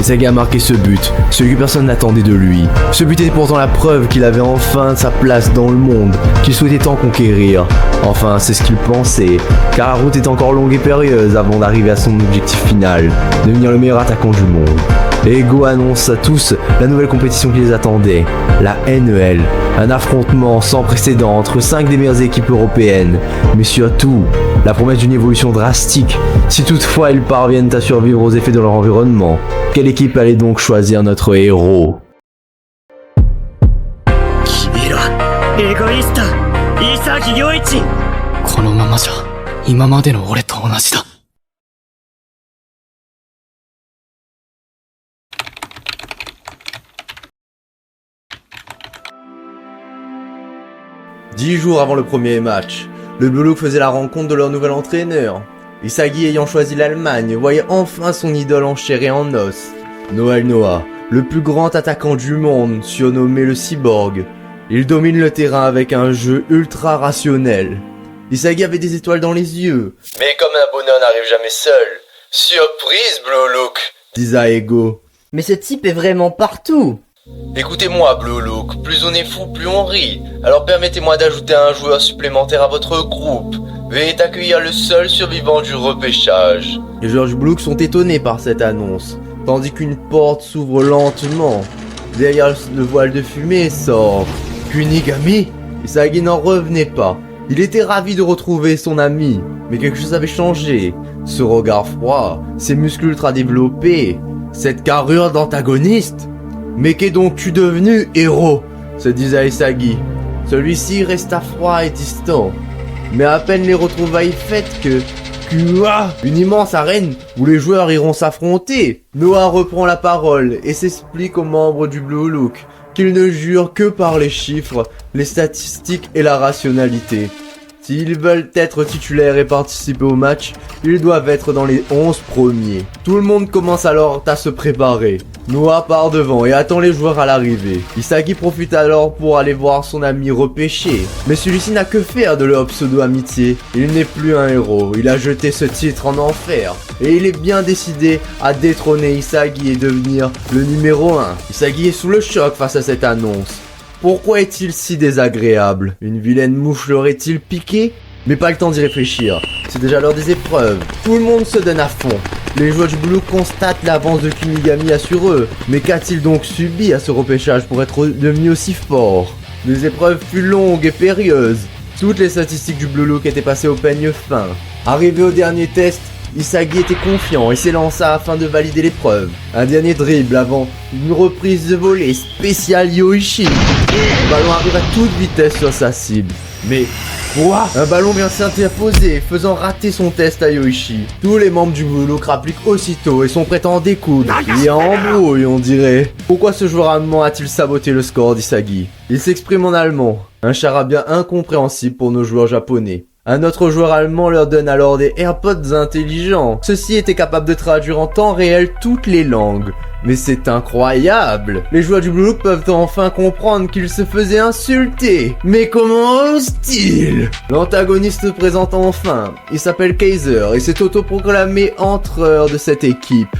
Isagi a marqué ce but, celui que personne n'attendait de lui. Ce but était pourtant la preuve qu'il avait enfin sa place dans le monde, qu'il souhaitait tant conquérir. Enfin, c'est ce qu'il pensait, car la route est encore longue et périlleuse avant d'arriver à son objectif final, devenir le meilleur attaquant du monde. Et Go annonce à tous la nouvelle compétition qui les attendait, la NEL, un affrontement sans précédent entre 5 des meilleures équipes européennes, mais surtout, la promesse d'une évolution drastique, si toutefois ils parviennent à survivre aux effets de leur environnement. Quelle équipe allait donc choisir notre héros? 君らエゴイスト潔陽一このままじゃ今までの俺と同じだ。10 jours avant le premier match, le Blue Look faisait la rencontre de leur nouvel entraîneur. Isagi, ayant choisi l'Allemagne, voyait enfin son idole en chair et en os. Noel Noah, le plus grand attaquant du monde, surnommé le Cyborg. Il domine le terrain avec un jeu ultra rationnel. Isagi avait des étoiles dans les yeux. Mais comme un bonheur n'arrive jamais seul. Surprise, Blue Look, disait Ego. Mais ce type est vraiment partout. Écoutez-moi, Blue Look, plus on est fou, plus on rit. Alors permettez-moi d'ajouter un joueur supplémentaire à votre groupe. Veuillez accueillir le seul survivant du repêchage. Les joueurs du Blue Look sont étonnés par cette annonce, tandis qu'une porte s'ouvre lentement. Derrière le voile de fumée sort Kunigami. Isagi n'en revenait pas. Il était ravi de retrouver son ami, mais quelque chose avait changé. Ce regard froid, ces muscles ultra développés, cette carrure d'antagoniste. Mais qu'es donc-tu devenu, héros? Se disait Isagi. Celui-ci resta froid et distant. Mais à peine les retrouvailles faites que... Une immense arène où les joueurs iront s'affronter. Noah reprend la parole et s'explique aux membres du Blue Look qu'il ne jure que par les chiffres, les statistiques et la rationalité. S'ils veulent être titulaires et participer au match, ils doivent être dans les 11 premiers. Tout le monde commence alors à se préparer. Noah part devant et attend les joueurs à l'arrivée. Isagi profite alors pour aller voir son ami repêché. Mais celui-ci n'a que faire de leur pseudo-amitié. Il n'est plus un héros, il a jeté ce titre en enfer. Et il est bien décidé à détrôner Isagi et devenir le numéro 1. Isagi est sous le choc face à cette annonce. Pourquoi est-il si désagréable? Une vilaine mouche l'aurait-il piqué? Mais pas le temps d'y réfléchir, c'est déjà l'heure des épreuves. Tout le monde se donne à fond. Les joueurs du Blue Look constatent l'avance de Kunigami sur eux. Mais qu'a-t-il donc subi à ce repêchage pour être devenu aussi fort? Les épreuves furent longues et périlleuses. Toutes les statistiques du Blue Look étaient passées au peigne fin. Arrivé au dernier test, Isagi était confiant et s'élança afin de valider l'épreuve. Un dernier dribble avant une reprise de volée spéciale Yoichi. Le ballon arrive à toute vitesse sur sa cible. Mais quoi? Un ballon vient s'interposer, faisant rater son test à Yoichi. Tous les membres du Blue Look rappliquent aussitôt et sont prêts à en découdre. Il y a embrouille, on dirait. Pourquoi ce joueur allemand a-t-il saboté le score d'Isagi? Il s'exprime en allemand, un charabia incompréhensible pour nos joueurs japonais. Un autre joueur allemand leur donne alors des AirPods intelligents. Ceux-ci étaient capables de traduire en temps réel toutes les langues. Mais c'est incroyable! Les joueurs du Blue Look peuvent enfin comprendre qu'ils se faisaient insulter. Mais comment osent-ils? L'antagoniste se présente enfin. Il s'appelle Kaiser et s'est autoproclamé entreur de cette équipe.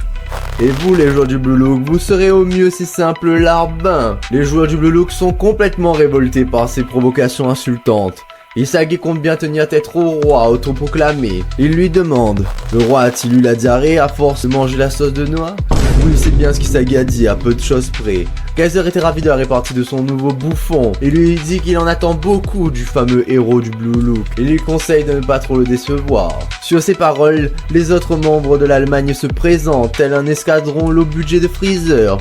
Et vous, les joueurs du Blue Look, vous serez au mieux ces simples larbins. Les joueurs du Blue Look sont complètement révoltés par ces provocations insultantes. Isagi compte bien tenir tête au roi autoproclamé. Il lui demande: le roi a-t-il eu la diarrhée à force de manger la sauce de noix? Oui, c'est bien ce qu'Isagi a dit, à peu de choses près. Kaiser était ravi de la répartie de son nouveau bouffon. Il lui dit qu'il en attend beaucoup du fameux héros du Blue Look. Il lui conseille de ne pas trop le décevoir. Sur ces paroles, les autres membres de l'Allemagne se présentent, tel un escadron low budget de Freezer.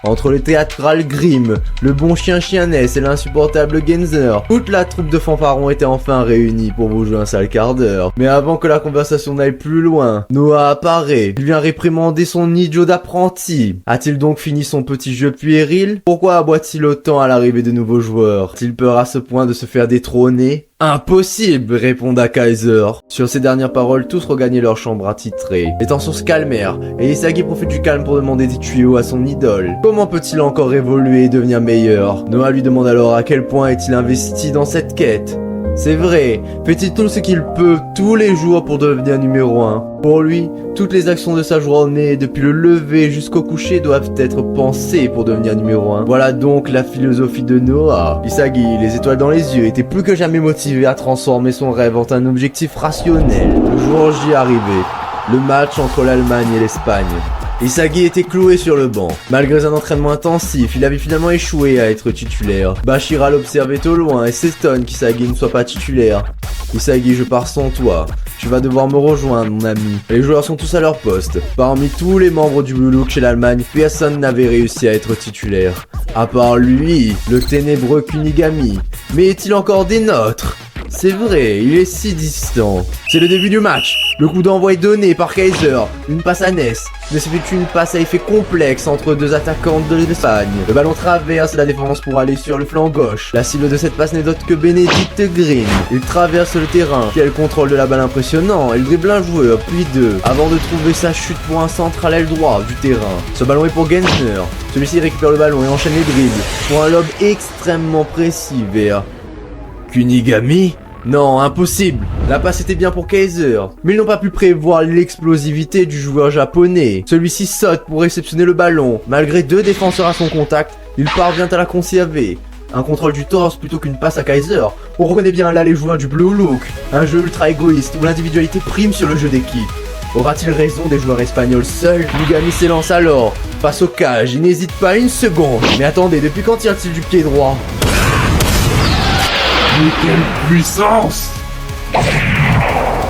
Entre le théâtral Grimm, le bon chien-chienesse et l'insupportable Genzer, toute la troupe de fanfarons était enfin réunie pour vous jouer un sale quart d'heure. Mais avant que la conversation n'aille plus loin, Noah apparaît. Il vient réprimander son idiot d'apprenti. A-t-il donc fini son petit jeu puéril? Pourquoi aboie-t-il autant à l'arrivée de nouveaux joueurs? A-t-il peur à ce point de se faire détrôner? Impossible, répondit Kaiser. Sur ces dernières paroles, tous regagnaient leur chambre attitrés. Les tensions se calmèrent, et Isagi profite du calme pour demander des tuyaux à son idole. Comment peut-il encore évoluer et devenir meilleur? Noah lui demande alors à quel point est-il investi dans cette quête. C'est vrai, fait-il tout ce qu'il peut tous les jours pour devenir numéro 1. Pour lui, toutes les actions de sa journée, depuis le lever jusqu'au coucher, doivent être pensées pour devenir numéro 1. Voilà donc la philosophie de Noah. Isagi, les étoiles dans les yeux, était plus que jamais motivé à transformer son rêve en un objectif rationnel. Le jour J arrivait, le match entre l'Allemagne et l'Espagne. Isagi était cloué sur le banc. Malgré un entraînement intensif, il avait finalement échoué à être titulaire. Bashira l'observait au loin et s'étonne qu'Isagi ne soit pas titulaire. Isagi, je pars sans toi. Tu vas devoir me rejoindre, mon ami. Les joueurs sont tous à leur poste. Parmi tous les membres du Blue Look chez l'Allemagne, personne n'avait réussi à être titulaire. À part lui, le ténébreux Kunigami. Mais est-il encore des nôtres ? C'est vrai, il est si distant. C'est le début du match. Le coup d'envoi est donné par Kaiser. Une passe à Ness. Mais c'est une passe à effet complexe entre deux attaquants de l'Espagne. Le ballon traverse la défense pour aller sur le flanc gauche. La cible de cette passe n'est autre que Benedict Green. Il traverse le terrain. Quel contrôle de la balle impressionnant. Il dribble un joueur, puis deux, avant de trouver sa chute pour un centre à l'aile droite du terrain. Ce ballon est pour Gensner. Celui-ci récupère le ballon et enchaîne les dribbles pour un lob extrêmement précis vers Kunigami? Non, impossible. La passe était bien pour Kaiser, mais ils n'ont pas pu prévoir l'explosivité du joueur japonais. Celui-ci saute pour réceptionner le ballon. Malgré deux défenseurs à son contact, il parvient à la conserver. Un contrôle du torse plutôt qu'une passe à Kaiser. On reconnaît bien là les joueurs du Blue Look. Un jeu ultra égoïste où l'individualité prime sur le jeu d'équipe. Aura-t-il raison des joueurs espagnols seuls? Kunigami s'élance alors. Face au cage, il n'hésite pas une seconde. Mais attendez, depuis quand tire-t-il du pied droit? Mais quelle puissance!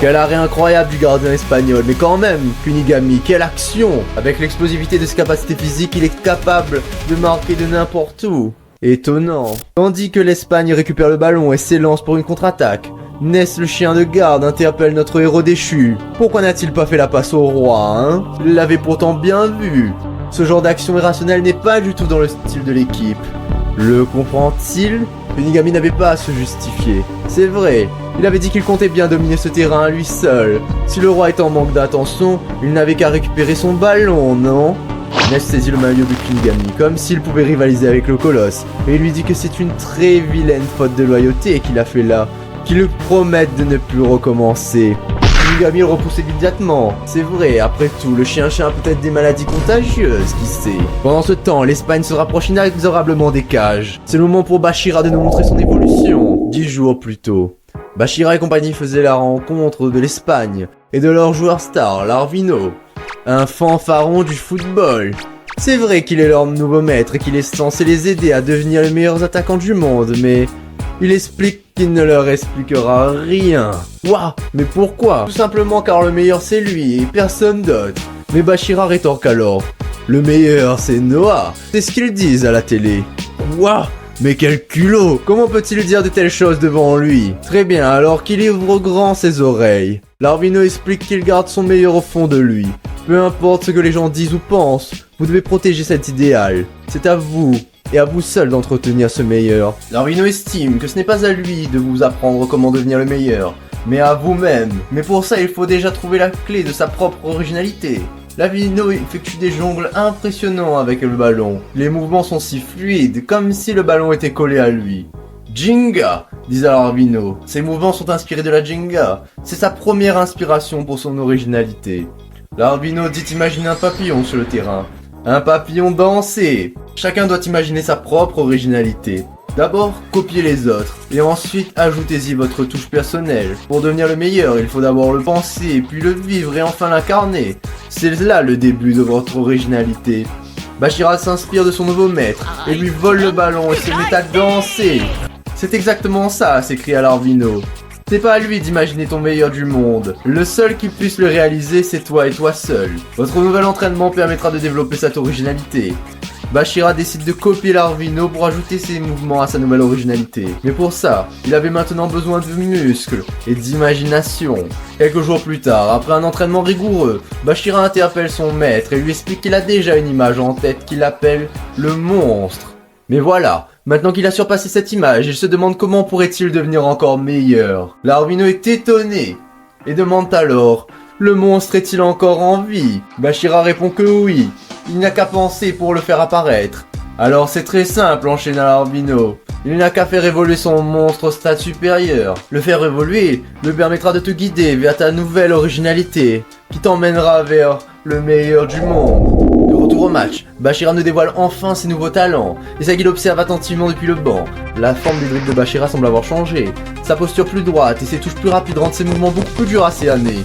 Quel arrêt incroyable du gardien espagnol, mais quand même, Kunigami, quelle action! Avec l'explosivité de ses capacités physiques, il est capable de marquer de n'importe où. Étonnant. Tandis que l'Espagne récupère le ballon et s'élance pour une contre-attaque, Ness, le chien de garde, interpelle notre héros déchu. Pourquoi n'a-t-il pas fait la passe au roi, hein? Il l'avait pourtant bien vu. Ce genre d'action irrationnelle n'est pas du tout dans le style de l'équipe. Le comprend-il? Kunigami n'avait pas à se justifier. C'est vrai, il avait dit qu'il comptait bien dominer ce terrain à lui seul. Si le roi est en manque d'attention, il n'avait qu'à récupérer son ballon, non? Ness saisit le maillot de Kunigami, comme s'il pouvait rivaliser avec le colosse, et il lui dit que c'est une très vilaine faute de loyauté qu'il a fait là, qu'il lui promette de ne plus recommencer. Kunigami le repousse immédiatement. C'est vrai, après tout, le chien-chien a peut-être des maladies contagieuses, qui sait. Pendant ce temps, l'Espagne se rapproche inexorablement des cages. C'est le moment pour Bashira de nous montrer son évolution. 10 jours plus tôt. Bashira et compagnie faisaient la rencontre de l'Espagne et de leur joueur star, Larvino. Un fanfaron du football. C'est vrai qu'il est leur nouveau maître et qu'il est censé les aider à devenir les meilleurs attaquants du monde, mais il explique qu'il ne leur expliquera rien. Ouah, mais pourquoi? Tout simplement car le meilleur c'est lui et personne d'autre. Mais Bashira rétorque alors. Le meilleur c'est Noah. C'est ce qu'ils disent à la télé. Ouah, mais quel culot! Comment peut-il dire de telles choses devant lui? Très bien, alors qu'il ouvre grand ses oreilles. Larvino explique qu'il garde son meilleur au fond de lui. Peu importe ce que les gens disent ou pensent, vous devez protéger cet idéal. C'est à vous, et à vous seul d'entretenir ce meilleur. Larvino estime que ce n'est pas à lui de vous apprendre comment devenir le meilleur, mais à vous-même. Mais pour ça, il faut déjà trouver la clé de sa propre originalité. Larvino effectue des jongles impressionnants avec le ballon. Les mouvements sont si fluides, comme si le ballon était collé à lui. Jenga, dit Larvino. Ses mouvements sont inspirés de la Jenga. C'est sa première inspiration pour son originalité. Larvino dit imaginer un papillon sur le terrain. Un papillon dansé. Chacun doit imaginer sa propre originalité. D'abord, copiez les autres, et ensuite ajoutez-y votre touche personnelle. Pour devenir le meilleur, il faut d'abord le penser, puis le vivre et enfin l'incarner. C'est là le début de votre originalité. Bashira s'inspire de son nouveau maître, et lui vole le ballon et se met à danser. C'est exactement ça, s'écria Larvino. C'est pas à lui d'imaginer ton meilleur du monde. Le seul qui puisse le réaliser, c'est toi et toi seul. Votre nouvel entraînement permettra de développer cette originalité. Bashira décide de copier Larvino pour ajouter ses mouvements à sa nouvelle originalité. Mais pour ça, il avait maintenant besoin de muscles et d'imagination. Quelques jours plus tard, après un entraînement rigoureux, Bashira interpelle son maître et lui explique qu'il a déjà une image en tête qu'il appelle le monstre. Mais voilà, maintenant qu'il a surpassé cette image, il se demande comment pourrait-il devenir encore meilleur. Larvino est étonné et demande alors: le monstre est-il encore en vie? Bashira répond que oui. Il n'a qu'à penser pour le faire apparaître. Alors c'est très simple, enchaîna Larvino. Il n'a qu'à faire évoluer son monstre au stade supérieur. Le faire évoluer lui permettra de te guider vers ta nouvelle originalité, qui t'emmènera vers le meilleur du monde. De retour au match, Bashira nous dévoile enfin ses nouveaux talents. Isagi l'observe attentivement depuis le banc. La forme du dribble de Bashira semble avoir changé. Sa posture plus droite et ses touches plus rapides rendent ses mouvements beaucoup plus durs à cerner.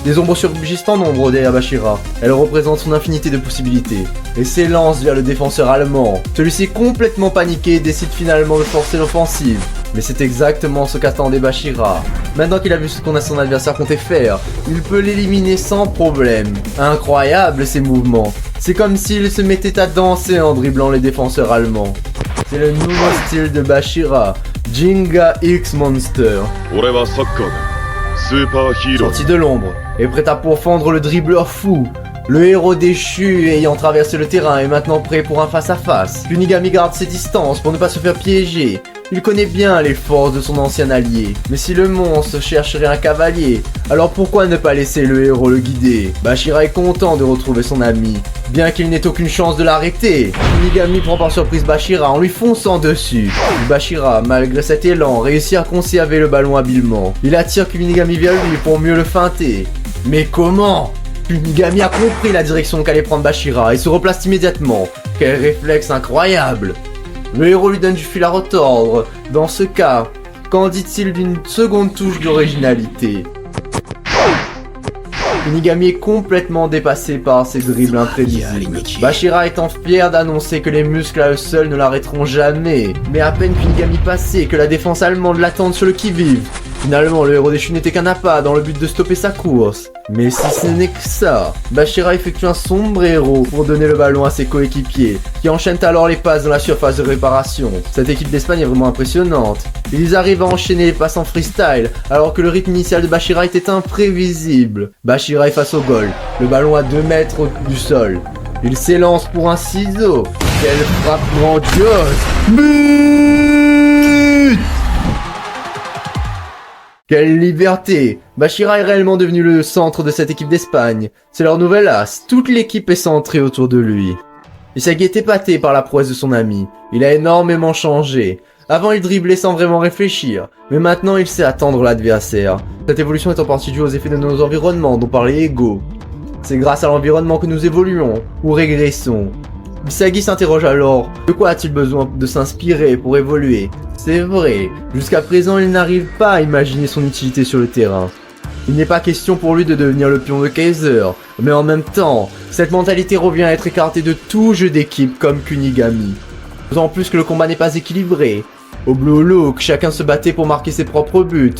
Des ombres surgissent en nombre derrière Bashira. Elle représente son infinité de possibilités et s'élance vers le défenseur allemand. Celui-ci est complètement paniqué et décide finalement de forcer l'offensive. Mais c'est exactement ce qu'attendait Bashira. Maintenant qu'il a vu ce qu'on a son adversaire compter faire, il peut l'éliminer sans problème. Incroyable ces mouvements. C'est comme s'il se mettait à danser en dribblant les défenseurs allemands. C'est le nouveau style de Bashira, Jinga X Monster. Sorti de l'ombre et prêt à pourfendre le dribbleur fou. Le héros déchu ayant traversé le terrain est maintenant prêt pour un face-à-face. Kunigami garde ses distances pour ne pas se faire piéger. Il connaît bien les forces de son ancien allié. Mais si le monstre chercherait un cavalier, alors pourquoi ne pas laisser le héros le guider? Bashira est content de retrouver son ami, bien qu'il n'ait aucune chance de l'arrêter. Kunigami prend par surprise Bashira en lui fonçant dessus. Bashira, malgré cet élan, réussit à conserver le ballon habilement. Il attire Kunigami vers lui pour mieux le feinter. Mais comment? Kunigami a compris la direction qu'allait prendre Bashira et se replace immédiatement. Quel réflexe incroyable! Le héros lui donne du fil à retordre. Dans ce cas, qu'en dit-il d'une seconde touche d'originalité? Kunigami est complètement dépassé par ses dribbles imprévisibles. Bashira étant fier d'annoncer que les muscles à eux seuls ne l'arrêteront jamais. Mais à peine Kunigami passé que la défense allemande l'attend sur le qui-vive. Finalement, le héros déchu n'était qu'un appât dans le but de stopper sa course. Mais si ce n'est que ça, Bashira effectue un sombre héros pour donner le ballon à ses coéquipiers, qui enchaînent alors les passes dans la surface de réparation. Cette équipe d'Espagne est vraiment impressionnante. Ils arrivent à enchaîner les passes en freestyle, alors que le rythme initial de Bashira était imprévisible. Bashira est face au goal, le ballon à 2 mètres du sol. Il s'élance pour un ciseau. Quelle frappe grandiose! But! Quelle liberté! Bashira est réellement devenu le centre de cette équipe d'Espagne. C'est leur nouvel as, toute l'équipe est centrée autour de lui. Isagi est épaté par la prouesse de son ami. Il a énormément changé. Avant il driblait sans vraiment réfléchir, mais maintenant il sait attendre l'adversaire. Cette évolution est en partie due aux effets de nos environnements dont parlait Ego. C'est grâce à l'environnement que nous évoluons, ou régressons. Isagi s'interroge alors, de quoi a-t-il besoin de s'inspirer pour évoluer? C'est vrai, jusqu'à présent il n'arrive pas à imaginer son utilité sur le terrain. Il n'est pas question pour lui de devenir le pion de Kaiser, mais en même temps, cette mentalité revient à être écartée de tout jeu d'équipe comme Kunigami. D'autant plus que le combat n'est pas équilibré. Au Blue Look, chacun se battait pour marquer ses propres buts.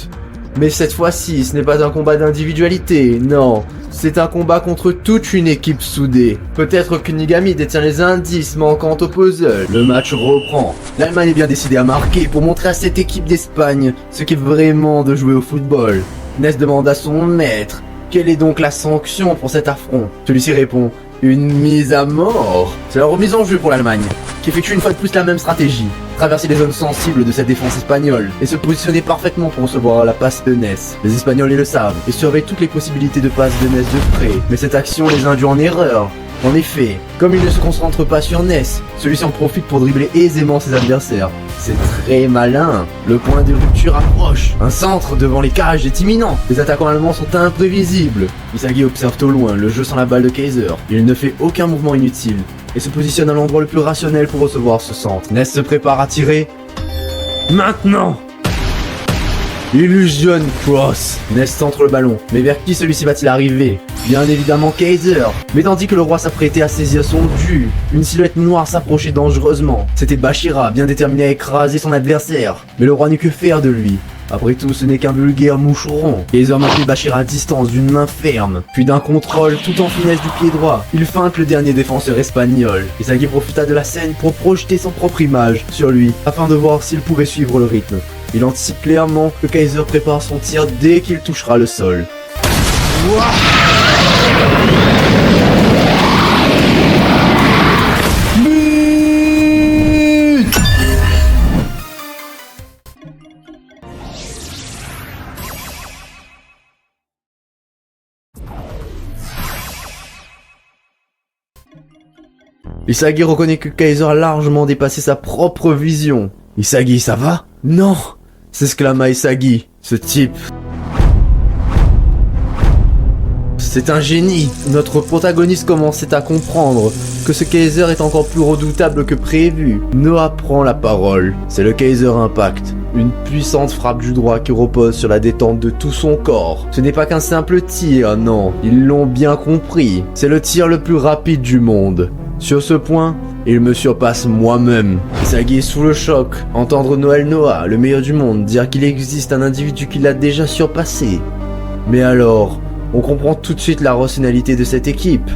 Mais cette fois-ci, ce n'est pas un combat d'individualité, non. C'est un combat contre toute une équipe soudée. Peut-être Kunigami détient les indices manquant au puzzle. Le match reprend. L'Allemagne est bien décidée à marquer pour montrer à cette équipe d'Espagne ce qu'est vraiment de jouer au football. Ness demande à son maître, quelle est donc la sanction pour cet affront? Celui-ci répond, une mise à mort. C'est la remise en jeu pour l'Allemagne, qui effectue une fois de plus la même stratégie. Traverser les zones sensibles de cette défense espagnole et se positionner parfaitement pour recevoir la passe de Ness. Les Espagnols le savent et surveillent toutes les possibilités de passe de Ness de près. Mais cette action les induit en erreur. En effet, comme il ne se concentre pas sur Ness, celui-ci en profite pour dribbler aisément ses adversaires. C'est très malin. Le point de rupture approche. Un centre devant les cages est imminent. Les attaquants allemands sont imprévisibles. Isagi observe au loin le jeu sans la balle de Kaiser. Il ne fait aucun mouvement inutile et se positionne à l'endroit le plus rationnel pour recevoir ce centre. Ness se prépare à tirer. Maintenant! Illusion Cross. Ness centre le ballon, mais vers qui celui-ci va-t-il arriver? Bien évidemment Kaiser. Mais tandis que le roi s'apprêtait à saisir son dû, une silhouette noire s'approchait dangereusement. C'était Bashira, bien déterminé à écraser son adversaire. Mais le roi n'eut que faire de lui. Après tout, ce n'est qu'un vulgaire moucheron. Kaiser maintenait Bashira à distance d'une main ferme, puis d'un contrôle tout en finesse du pied droit. Il feinte le dernier défenseur espagnol. Isagi profita de la scène pour projeter son propre image sur lui, afin de voir s'il pouvait suivre le rythme. Il anticipe clairement que Kaiser prépare son tir dès qu'il touchera le sol. Isagi reconnaît que Kaiser a largement dépassé sa propre vision. Isagi, ça va? Non! S'exclama Isagi. Ce type... c'est un génie. Notre protagoniste commençait à comprendre que ce Kaiser est encore plus redoutable que prévu. Noah prend la parole. C'est le Kaiser Impact. Une puissante frappe du droit qui repose sur la détente de tout son corps. Ce n'est pas qu'un simple tir, non. Ils l'ont bien compris. C'est le tir le plus rapide du monde. Sur ce point, il me surpasse moi-même. Isagi est sous le choc. Entendre Noël Noah, le meilleur du monde, dire qu'il existe un individu qui l'a déjà surpassé. Mais alors, on comprend tout de suite la rationalité de cette équipe.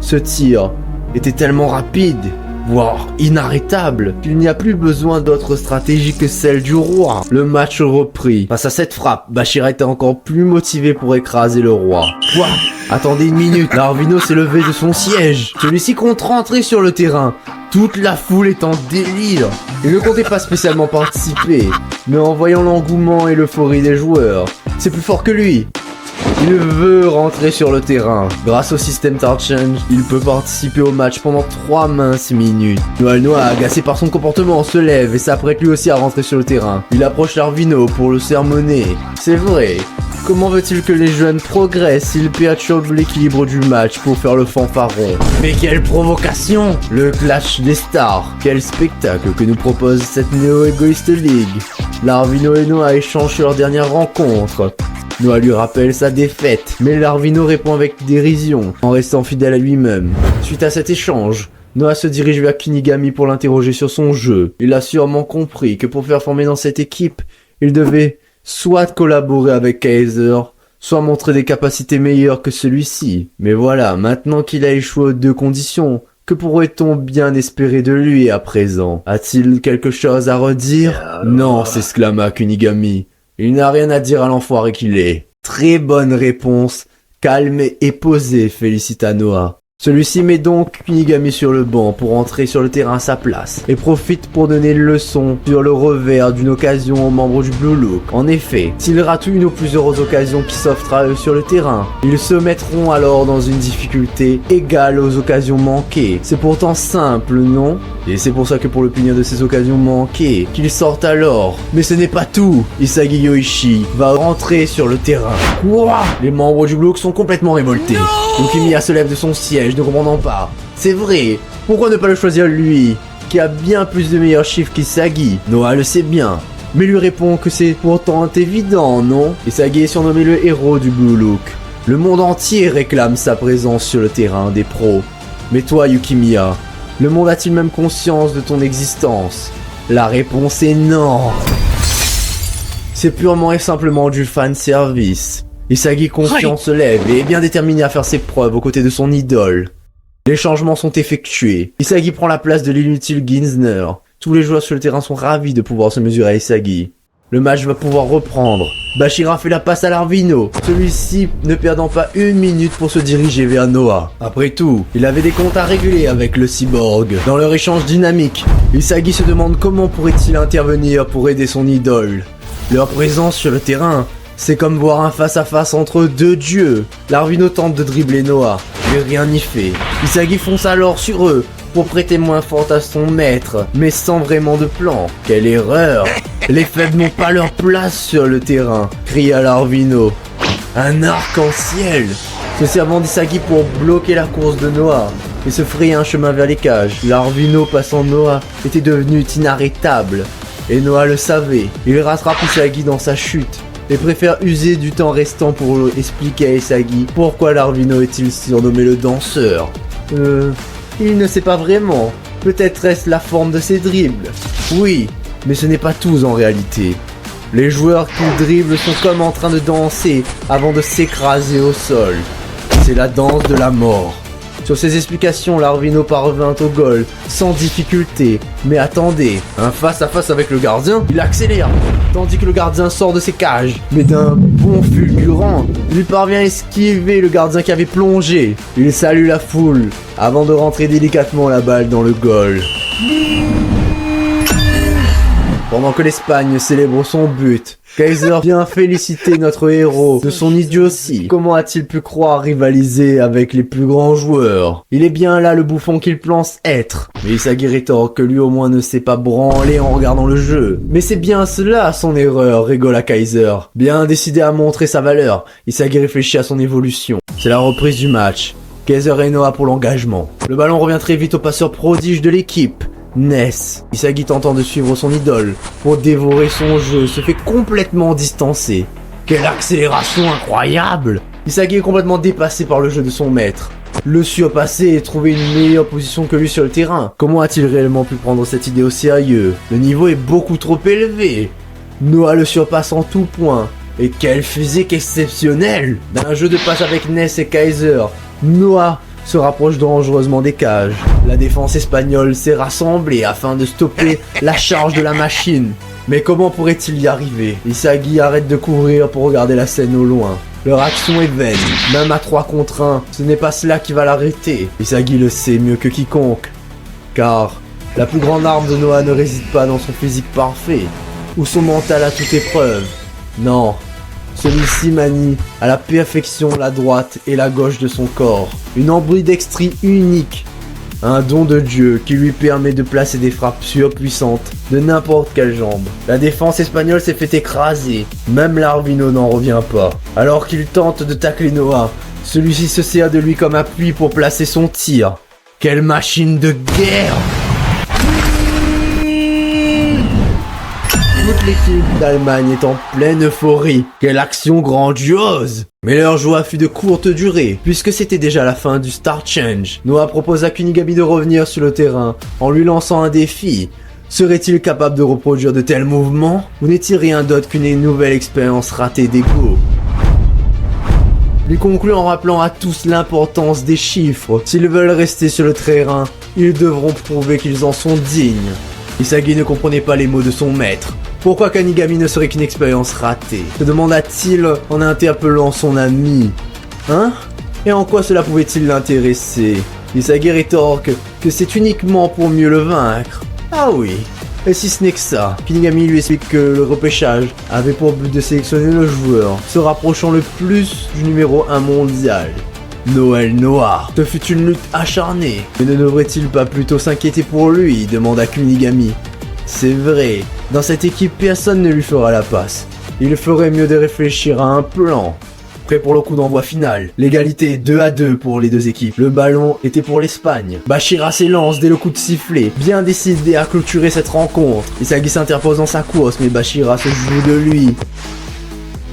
Ce tir était tellement rapide, voire inarrêtable, qu'il n'y a plus besoin d'autre stratégie que celle du roi. Le match reprit. Face à cette frappe, Bashira était encore plus motivé pour écraser le roi. Quoi? Attendez une minute, Larvino s'est levé de son siège. Celui-ci compte rentrer sur le terrain. Toute la foule est en délire. Il ne comptait pas spécialement participer, mais en voyant l'engouement et l'euphorie des joueurs, c'est plus fort que lui. Il veut rentrer sur le terrain. Grâce au système Tart Change, il peut participer au match pendant 3 minces minutes. Noël Noah, agacé par son comportement, se lève et s'apprête lui aussi à rentrer sur le terrain. Il approche Larvino pour le sermonner. C'est vrai. Comment veut-il que les jeunes progressent s'ils perturbent l'équilibre du match pour faire le fanfaron? Mais quelle provocation! Le clash des stars! Quel spectacle que nous propose cette néo-égoïste ligue! Larvino et Noah échangent sur leur dernière rencontre. Noah lui rappelle sa défaite, mais Larvino répond avec dérision, en restant fidèle à lui-même. Suite à cet échange, Noah se dirige vers Kunigami pour l'interroger sur son jeu. Il a sûrement compris que pour performer dans cette équipe, il devait soit collaborer avec Kaiser, soit montrer des capacités meilleures que celui-ci. Mais voilà, maintenant qu'il a échoué aux 2 conditions, que pourrait-on bien espérer de lui à présent? A-t-il quelque chose à redire? Non, s'exclama Kunigami. Il n'a rien à dire à l'enfoiré qu'il est. Très bonne réponse, calme et posée, félicita Noah. Celui-ci met donc Kunigami sur le banc pour entrer sur le terrain à sa place et profite pour donner une leçon sur le revers d'une occasion aux membres du Blue Look. En effet, s'ils ratent une ou plusieurs occasions qui s'offrent à eux sur le terrain, ils se mettront alors dans une difficulté égale aux occasions manquées. C'est pourtant simple, non? Et c'est pour ça que pour le punir de ces occasions manquées, qu'ils sortent alors. Mais ce n'est pas tout. Isagi Yoichi va rentrer sur le terrain. Quoi? Les membres du Blue Look sont complètement révoltés. Yukimiya se lève de son siège, ne comprenant pas. C'est vrai, pourquoi ne pas le choisir lui, qui a bien plus de meilleurs chiffres qu'Isagi? Noah le sait bien, mais lui répond que c'est pourtant évident, non? Isagi est surnommé le héros du Blue Look. Le monde entier réclame sa présence sur le terrain des pros. Mais toi, Yukimiya, le monde a-t-il même conscience de ton existence? La réponse est non. C'est purement et simplement du fan service. Isagi confiant se lève et est bien déterminé à faire ses preuves aux côtés de son idole. Les changements sont effectués. Isagi prend la place de l'inutile Ginzner. Tous les joueurs sur le terrain sont ravis de pouvoir se mesurer à Isagi. Le match va pouvoir reprendre. Bashira fait la passe à Larvino, celui-ci ne perdant pas une minute pour se diriger vers Noah. Après tout, il avait des comptes à régler avec le cyborg. Dans leur échange dynamique, Isagi se demande comment pourrait-il intervenir pour aider son idole. Leur présence sur le terrain, c'est comme voir un face-à-face entre 2 dieux. Larvino tente de dribbler Noah, mais rien n'y fait. Isagi fonce alors sur eux pour prêter main forte à son maître, mais sans vraiment de plan. Quelle erreur! Les faibles n'ont pas leur place sur le terrain, cria Larvino. Un arc-en-ciel! Se servant d'Isagi pour bloquer la course de Noah et se frayer un chemin vers les cages. Larvino passant Noah était devenu inarrêtable, et Noah le savait. Il rattrape Isagi dans sa chute et préfère user du temps restant pour expliquer à Isagi pourquoi Larvino est-il surnommé le danseur. Il ne sait pas vraiment. Peut-être est-ce la forme de ses dribbles. Oui, mais ce n'est pas tous en réalité. Les joueurs qui dribblent sont comme en train de danser avant de s'écraser au sol. C'est la danse de la mort. Sur ces explications, Larvino parvint au goal, sans difficulté. Mais attendez, un face-à-face avec le gardien, il accélère, tandis que le gardien sort de ses cages. Mais d'un bond fulgurant, il parvient à esquiver le gardien qui avait plongé. Il salue la foule, avant de rentrer délicatement la balle dans le goal. Pendant que l'Espagne célèbre son but, Kaiser vient féliciter notre héros de son idiotie. Comment a-t-il pu croire rivaliser avec les plus grands joueurs? Il est bien là le bouffon qu'il pense être. Mais Isagi rétorque que lui au moins ne s'est pas branlé en regardant le jeu. Mais c'est bien cela son erreur, rigola Kaiser. Bien décidé à montrer sa valeur, Isagi réfléchit à son évolution. C'est la reprise du match. Kaiser et Noah pour l'engagement. Le ballon revient très vite au passeur prodige de l'équipe. Ness. Isagi tentant de suivre son idole pour dévorer son jeu se fait complètement distancer. Quelle accélération incroyable! Isagi est complètement dépassé par le jeu de son maître. Le surpasser et trouver une meilleure position que lui sur le terrain. Comment a-t-il réellement pu prendre cette idée au sérieux? Le niveau est beaucoup trop élevé. Noah le surpasse en tout point. Et quelle physique exceptionnelle! Dans un jeu de passe avec Ness et Kaiser, Noah se rapproche dangereusement des cages. La défense espagnole s'est rassemblée afin de stopper la charge de la machine. Mais comment pourrait-il y arriver? Isagi arrête de courir pour regarder la scène au loin. Leur action est vaine, même à 3 contre 1, ce n'est pas cela qui va l'arrêter. Isagi le sait mieux que quiconque. Car la plus grande arme de Noah ne réside pas dans son physique parfait, ou son mental à toute épreuve. Non. Celui-ci manie à la perfection la droite et la gauche de son corps. Une ambidextrie unique. Un don de Dieu qui lui permet de placer des frappes surpuissantes de n'importe quelle jambe. La défense espagnole s'est fait écraser. Même l'Arvino n'en revient pas. Alors qu'il tente de tacler Noah, celui-ci se sert de lui comme appui pour placer son tir. Quelle machine de guerre! Toute l'équipe d'Allemagne est en pleine euphorie. Quelle action grandiose! Mais leur joie fut de courte durée, puisque c'était déjà la fin du Start Change. Noah propose à Kunigami de revenir sur le terrain en lui lançant un défi. Serait-il capable de reproduire de tels mouvements? Ou n'est-il rien d'autre qu'une nouvelle expérience ratée d'ego? Il conclut en rappelant à tous l'importance des chiffres. S'ils veulent rester sur le terrain, ils devront prouver qu'ils en sont dignes. Isagi ne comprenait pas les mots de son maître. Pourquoi Kunigami ne serait qu'une expérience ratée? Se demanda-t-il en interpellant son ami. Hein? Et en quoi cela pouvait-il l'intéresser? Isagi rétorque que c'est uniquement pour mieux le vaincre. Ah oui. Et si ce n'est que ça, Kunigami lui explique que le repêchage avait pour but de sélectionner le joueur se rapprochant le plus du numéro 1 mondial. Noël Noah. Ce fut une lutte acharnée. Mais ne devrait-il pas plutôt s'inquiéter pour lui? Demanda Kunigami. C'est vrai, dans cette équipe personne ne lui fera la passe. Il ferait mieux de réfléchir à un plan. Prêt pour le coup d'envoi final. L'égalité 2-2 pour les deux équipes. Le ballon était pour l'Espagne. Bachira s'élance dès le coup de sifflet, bien décidé à clôturer cette rencontre. Isagi s'interpose dans sa course, mais Bachira se joue de lui.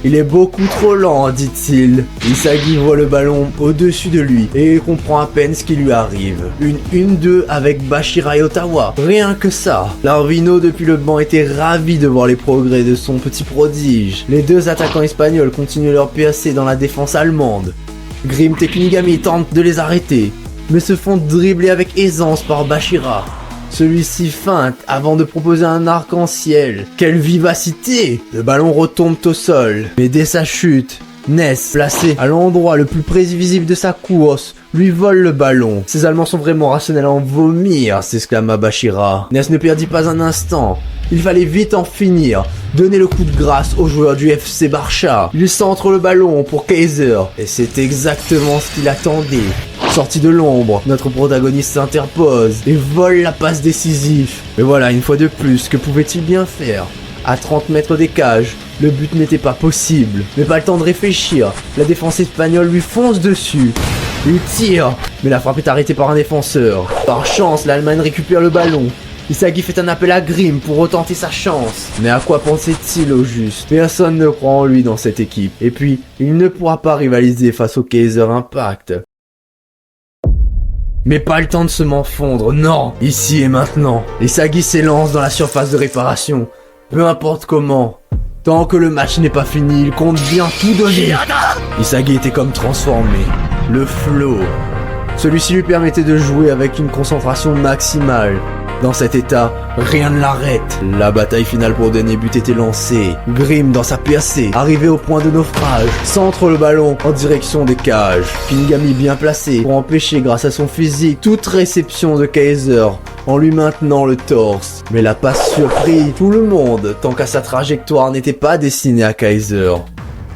Il est beaucoup trop lent, dit-il. Isagi voit le ballon au-dessus de lui et il comprend à peine ce qui lui arrive. Une 1-2 avec Bachira et Ottawa. Rien que ça. L'Arvino depuis le banc était ravi de voir les progrès de son petit prodige. Les deux attaquants espagnols continuent leur percée dans la défense allemande. Grimm et Kunigami tentent de les arrêter, mais se font dribbler avec aisance par Bachira. Celui-ci feinte avant de proposer un arc-en-ciel. Quelle vivacité! Le ballon retombe au sol, mais dès sa chute, Ness, placé à l'endroit le plus prévisible de sa course, lui vole le ballon. Ces Allemands sont vraiment rationnels à en vomir, s'exclama Bachira. Ness ne perdit pas un instant. Il fallait vite en finir, donner le coup de grâce aux joueurs du FC Barça. Il centre le ballon pour Kaiser, et c'est exactement ce qu'il attendait. Sorti de l'ombre, notre protagoniste s'interpose et vole la passe décisive. Mais voilà, une fois de plus, que pouvait-il bien faire? À 30 mètres des cages, le but n'était pas possible. Mais pas le temps de réfléchir, la défense espagnole lui fonce dessus. Il tire, mais la frappe est arrêtée par un défenseur. Par chance, l'Allemagne récupère le ballon. Isagi fait un appel à Grimm pour retenter sa chance. Mais à quoi pensait-il au juste? Personne ne croit en lui dans cette équipe. Et puis, il ne pourra pas rivaliser face au Kaiser Impact. Mais pas le temps de se morfondre, non! Ici et maintenant, Isagi s'élance dans la surface de réparation. Peu importe comment. Tant que le match n'est pas fini, il compte bien tout donner. Isagi était comme transformé. Le flow. Celui-ci lui permettait de jouer avec une concentration maximale. Dans cet état, rien ne l'arrête. La bataille finale pour le dernier but était lancée. Grimm, dans sa percée, arrivé au point de naufrage, centre le ballon en direction des cages. Kunigami bien placé pour empêcher, grâce à son physique, toute réception de Kaiser. en lui maintenant le torse. Mais la passe surprit tout le monde, tant qu'à sa trajectoire n'était pas destinée à Kaiser,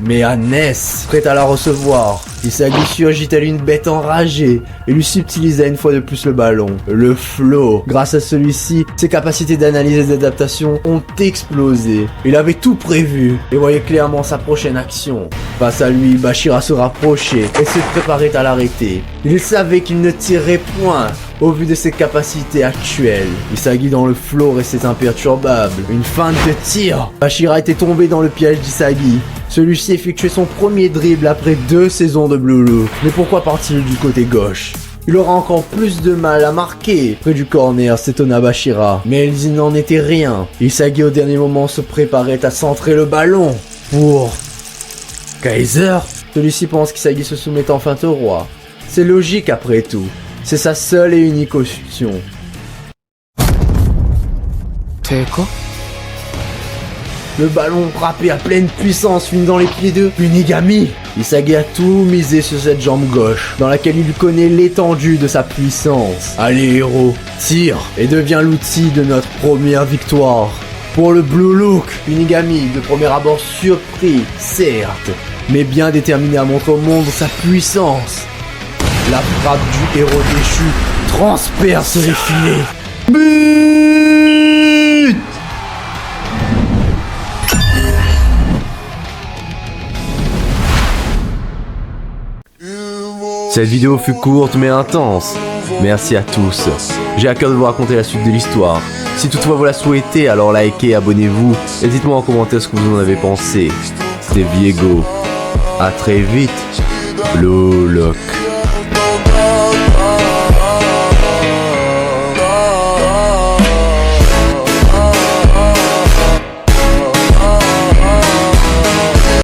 mais à Ness, prête à la recevoir. Isagi surgit telle une bête enragée et lui subtilisa une fois de plus le ballon. Le flow. Grâce à celui-ci, ses capacités d'analyse et d'adaptation ont explosé. Il avait tout prévu et voyait clairement sa prochaine action. Face à lui, Bashira se rapprochait et se préparait à l'arrêter. Il savait qu'il ne tirerait point au vu de ses capacités actuelles. Isagi dans le flow restait imperturbable. Une feinte de tir. Bashira était tombé dans le piège d'Isagi. Celui-ci effectuait son premier dribble après 2 saisons de Blue Look. Mais pourquoi part-il du côté gauche? Il aura encore plus de mal à marquer. Près du corner, s'étonna Bashira. Mais il n'en était rien. Isagi au dernier moment se préparait à centrer le ballon. Pour Kaiser. Celui-ci pense qu'Isagi se soumet en feinte au roi. C'est logique après tout. C'est sa seule et unique option. Teiko? Le ballon frappé à pleine puissance finit dans les pieds de Kunigami. Isagi a tout misé sur cette jambe gauche, dans laquelle il connaît l'étendue de sa puissance. Allez héros, tire et devient l'outil de notre première victoire. Pour le Blue Look, Kunigami, de premier abord surpris, certes, mais bien déterminé à montrer au monde sa puissance. La frappe du héros déchu transperce les filets. But! Cette vidéo fut courte mais intense. Merci à tous. J'ai à cœur de vous raconter la suite de l'histoire. Si toutefois vous la souhaitez, alors likez et abonnez-vous. Et dites-moi en commentaire ce que vous en avez pensé. C'était Viego. A très vite. Blue Look.